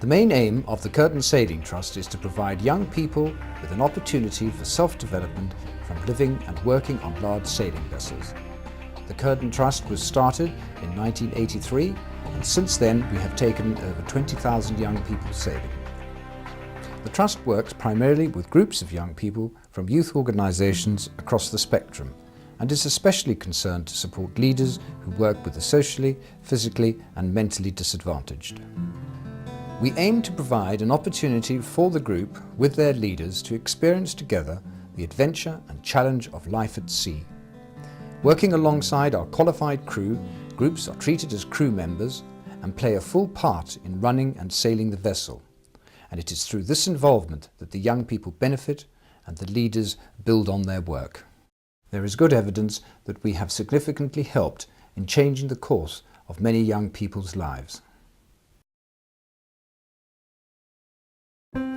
The main aim of the Cirdan Sailing Trust is to provide young people with an opportunity for self-development from living and working on large sailing vessels. The Cirdan Trust was started in 1983, and since then we have taken over 20,000 young people sailing. The Trust works primarily with groups of young people from youth organisations across the spectrum, and is especially concerned to support leaders who work with the socially, physically and mentally disadvantaged. We aim to provide an opportunity for the group with their leaders to experience together the adventure and challenge of life at sea. Working alongside our qualified crew, groups are treated as crew members and play a full part in running and sailing the vessel. And it is through this involvement that the young people benefit and the leaders build on their work. There is good evidence that we have significantly helped in changing the course of many young people's lives.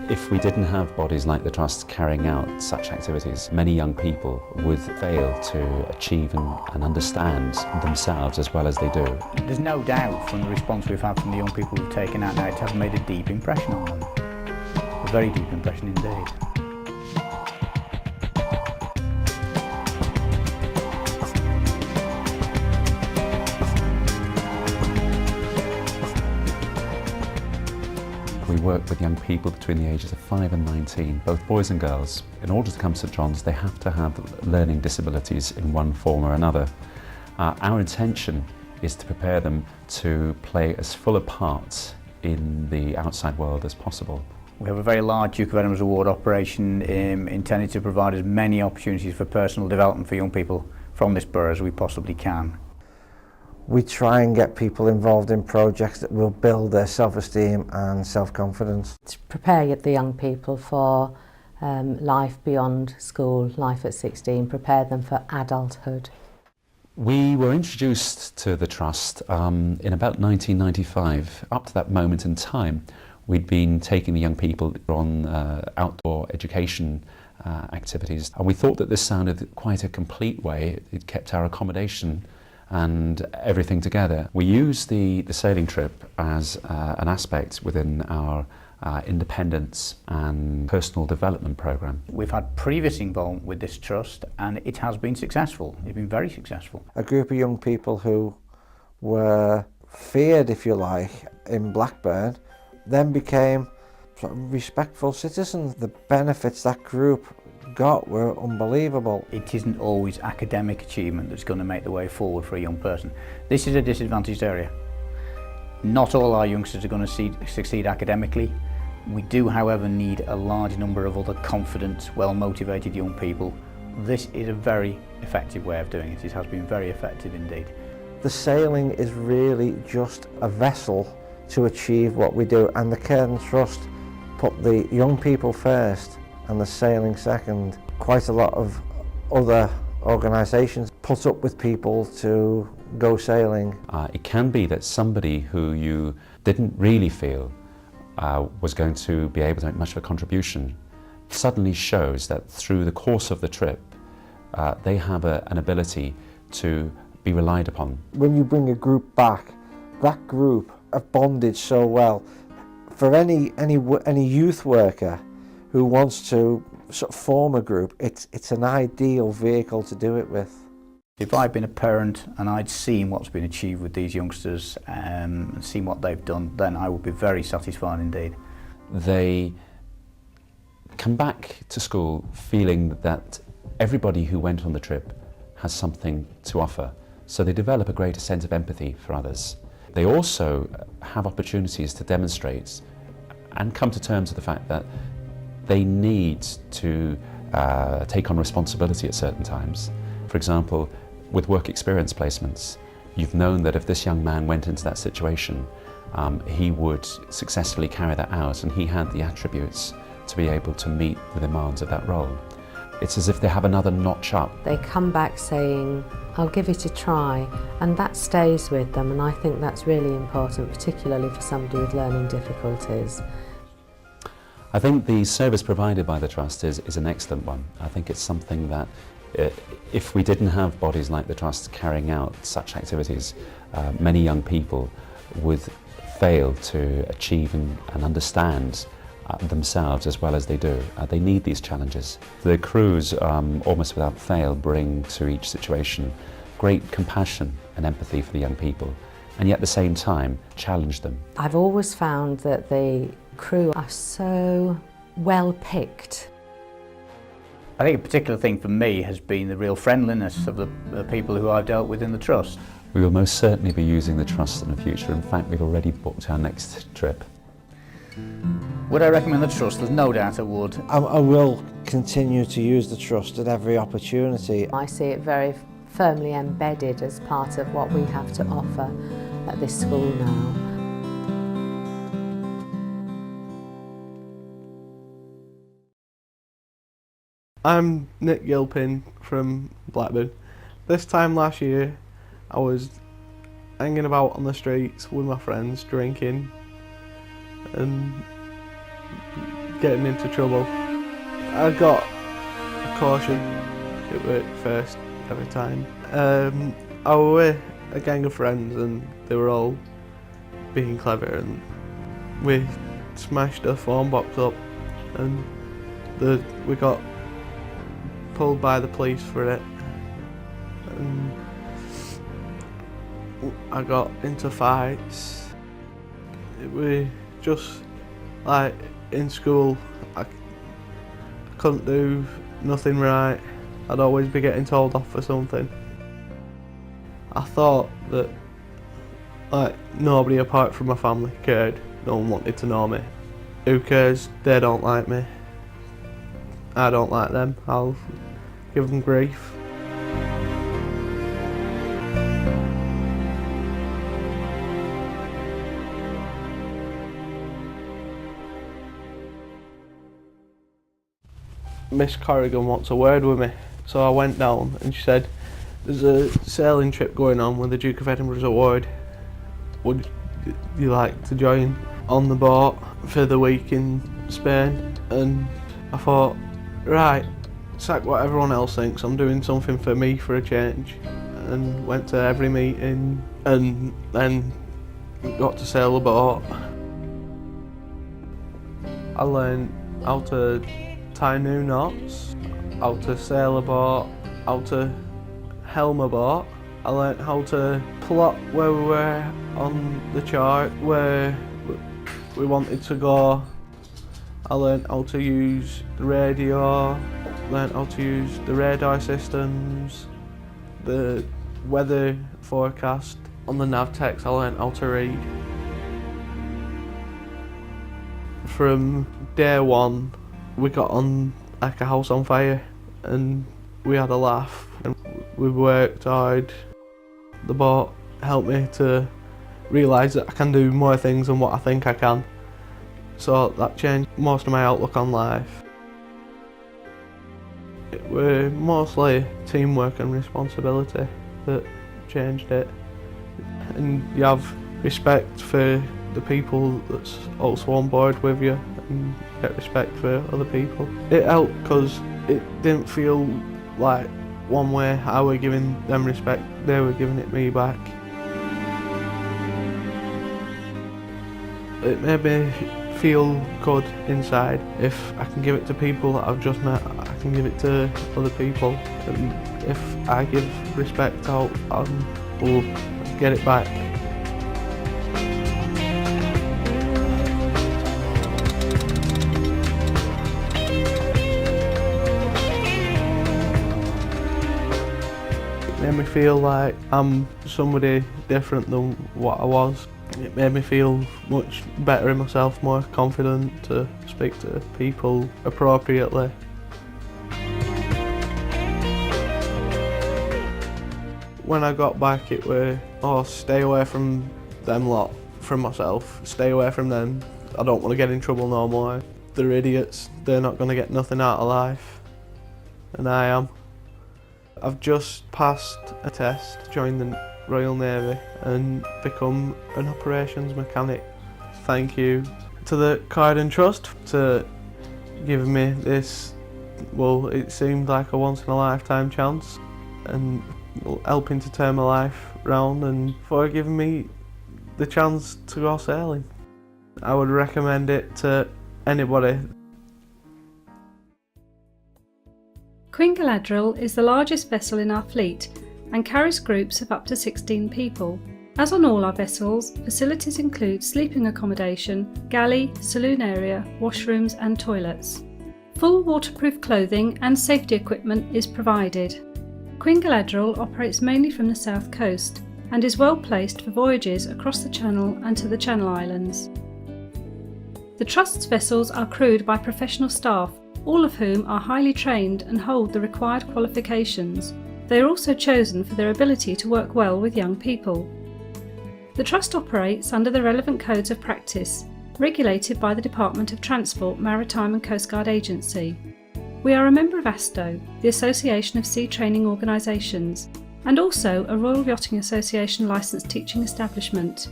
If we didn't have bodies like the Trust carrying out such activities, many young people would fail to achieve and understand themselves as well as they do. There's no doubt from the response we've had from the young people who've taken out now, it has made a deep impression on them. A very deep impression indeed. We work with young people between the ages of 5 and 19, both boys and girls. In order to come to St John's, they have to have learning disabilities in one form or another. Our intention is to prepare them to play as full a part in the outside world as possible. We have a very large Duke of Edinburgh's Award operation intended to provide as many opportunities for personal development for young people from this borough as we possibly can. We try and get people involved in projects that will build their self-esteem and self-confidence. To prepare the young people for life beyond school, life at 16, prepare them for adulthood. We were introduced to the Trust in about 1995. Up to that moment in time, we'd been taking the young people on outdoor education activities, and we thought that this sounded quite a complete way. It kept our accommodation and everything together. We use the sailing trip as an aspect within our independence and personal development programme. We've had previous involvement with this trust and it has been successful. It's been very successful. A group of young people who were feared, if you like, in Blackburn, then became sort of respectful citizens. The benefits that group got were unbelievable. It isn't always academic achievement that's going to make the way forward for a young person. This is a disadvantaged area. Not all our youngsters are going to succeed academically. We do, however, need a large number of other confident, well-motivated young people. This is a very effective way of doing it. It has been very effective indeed. The sailing is really just a vessel to achieve what we do, and the Cirdan Trust put the young people first and the sailing second. Quite a lot of other organisations put up with people to go sailing. It can be that somebody who you didn't really feel was going to be able to make much of a contribution suddenly shows that through the course of the trip they have an ability to be relied upon. When you bring a group back, that group have bonded so well. For any youth worker who wants to sort of form a group, it's an ideal vehicle to do it with. If I'd been a parent and I'd seen what's been achieved with these youngsters and seen what they've done, then I would be very satisfied indeed. They come back to school feeling that everybody who went on the trip has something to offer, so they develop a greater sense of empathy for others. They also have opportunities to demonstrate and come to terms with the fact that they need to take on responsibility at certain times. For example, with work experience placements, you've known that if this young man went into that situation, he would successfully carry that out, and he had the attributes to be able to meet the demands of that role. It's as if they have another notch up. They come back saying, I'll give it a try, and that stays with them, and I think that's really important, particularly for somebody with learning difficulties. I think the service provided by the Trust is an excellent one. I think it's something that if we didn't have bodies like the Trust carrying out such activities, many young people would fail to achieve and understand themselves as well as they do. They need these challenges. The crews, almost without fail, bring to each situation great compassion and empathy for the young people, and yet at the same time challenge them. I've always found that the crew are so well picked. I think a particular thing for me has been the real friendliness of the people who I've dealt with in the Trust. We will most certainly be using the Trust in the future. In fact, we've already booked our next trip. Would I recommend the Trust? There's no doubt I would. I will continue to use the Trust at every opportunity. I see it very firmly embedded as part of what we have to offer at this school now. I'm Nick Gilpin from Blackburn. This time last year I was hanging about on the streets with my friends, drinking and getting into trouble. I got a caution. It worked first every time. I was with a gang of friends and they were all being clever, and we smashed a phone box up and we got pulled by the police for it, and I got into fights. It was just like in school I couldn't do nothing right. I'd always be getting told off for something. I thought that like nobody apart from my family cared. No one wanted to know me. Who cares? They don't like me. I don't like them. I'll give them grief. Miss Corrigan wants a word with me, so I went down and she said, "There's a sailing trip going on with the Duke of Edinburgh's award. Would you like to join on the boat for the week in Spain?" And I thought, right, sack what everyone else thinks, I'm doing something for me for a change. And went to every meeting and then got to sail a boat. I learned how to tie new knots, how to sail a boat, how to helm a boat. I learned how to plot where we were on the chart, where we wanted to go. I learned how to use the radio, learned how to use the radar systems, the weather forecast. On the nav text I learned how to read. From day one we got on like a house on fire and we had a laugh and we worked hard. The boat helped me to realise that I can do more things than what I think I can. So that changed most of my outlook on life. It were mostly teamwork and responsibility that changed it. And you have respect for the people that's also on board with you and get respect for other people. It helped because it didn't feel like one way I were giving them respect, they were giving it me back. It made me feel good inside. If I can give it to people that I've just met, I can give it to other people. And if I give respect out, we'll get it back. It made me feel like I'm somebody different than what I was. It made me feel much better in myself, more confident to speak to people appropriately. When I got back it were, oh, stay away from them lot, from myself, stay away from them. I don't want to get in trouble no more. They're idiots, they're not going to get nothing out of life, and I am. I've just passed a test, joined the Royal Navy and become an operations mechanic. Thank you to the Cirdan Trust for giving me this, well, it seemed like a once in a lifetime chance, and helping to turn my life round, and for giving me the chance to go sailing. I would recommend it to anybody. Queen Galadriel is the largest vessel in our fleet and carries groups of up to 16 people. As on all our vessels, facilities include sleeping accommodation, galley, saloon area, washrooms and toilets. Full waterproof clothing and safety equipment is provided. Queen Galadriel operates mainly from the south coast and is well placed for voyages across the Channel and to the Channel Islands. The Trust's vessels are crewed by professional staff, all of whom are highly trained and hold the required qualifications. They are also chosen for their ability to work well with young people. The Trust operates under the relevant codes of practice, regulated by the Department of Transport, Maritime and Coast Guard Agency. We are a member of ASTO, the Association of Sea Training Organisations, and also a Royal Yachting Association licensed teaching establishment.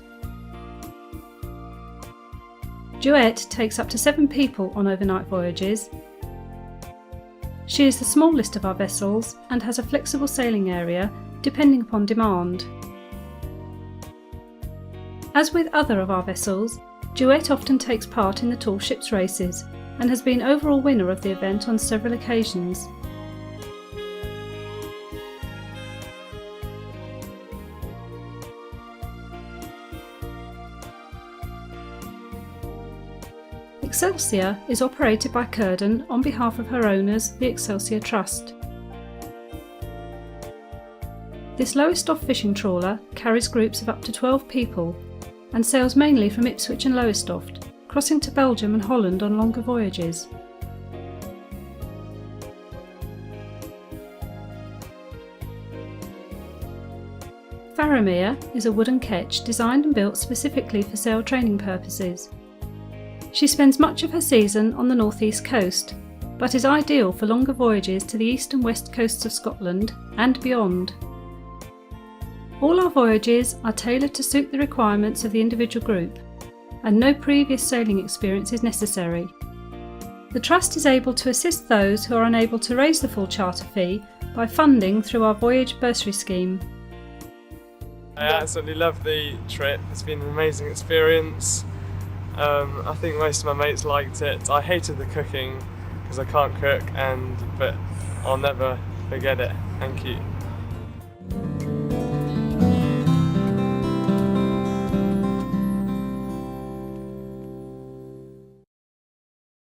Duet takes up to 7 people on overnight voyages. She is the smallest of our vessels and has a flexible sailing area depending upon demand. As with other of our vessels, Duet often takes part in the tall ships races and has been overall winner of the event on several occasions. Excelsior is operated by Cirdan on behalf of her owners, the Excelsior Trust. This Lowestoft fishing trawler carries groups of up to 12 people and sails mainly from Ipswich and Lowestoft, crossing to Belgium and Holland on longer voyages. Faramir is a wooden ketch designed and built specifically for sail training purposes. She spends much of her season on the northeast coast, but is ideal for longer voyages to the east and west coasts of Scotland and beyond. All our voyages are tailored to suit the requirements of the individual group, and no previous sailing experience is necessary. The Trust is able to assist those who are unable to raise the full charter fee by funding through our voyage bursary scheme. I absolutely love the trip. It's been an amazing experience. I think most of my mates liked it. I hated the cooking because I can't cook, but I'll never forget it. Thank you.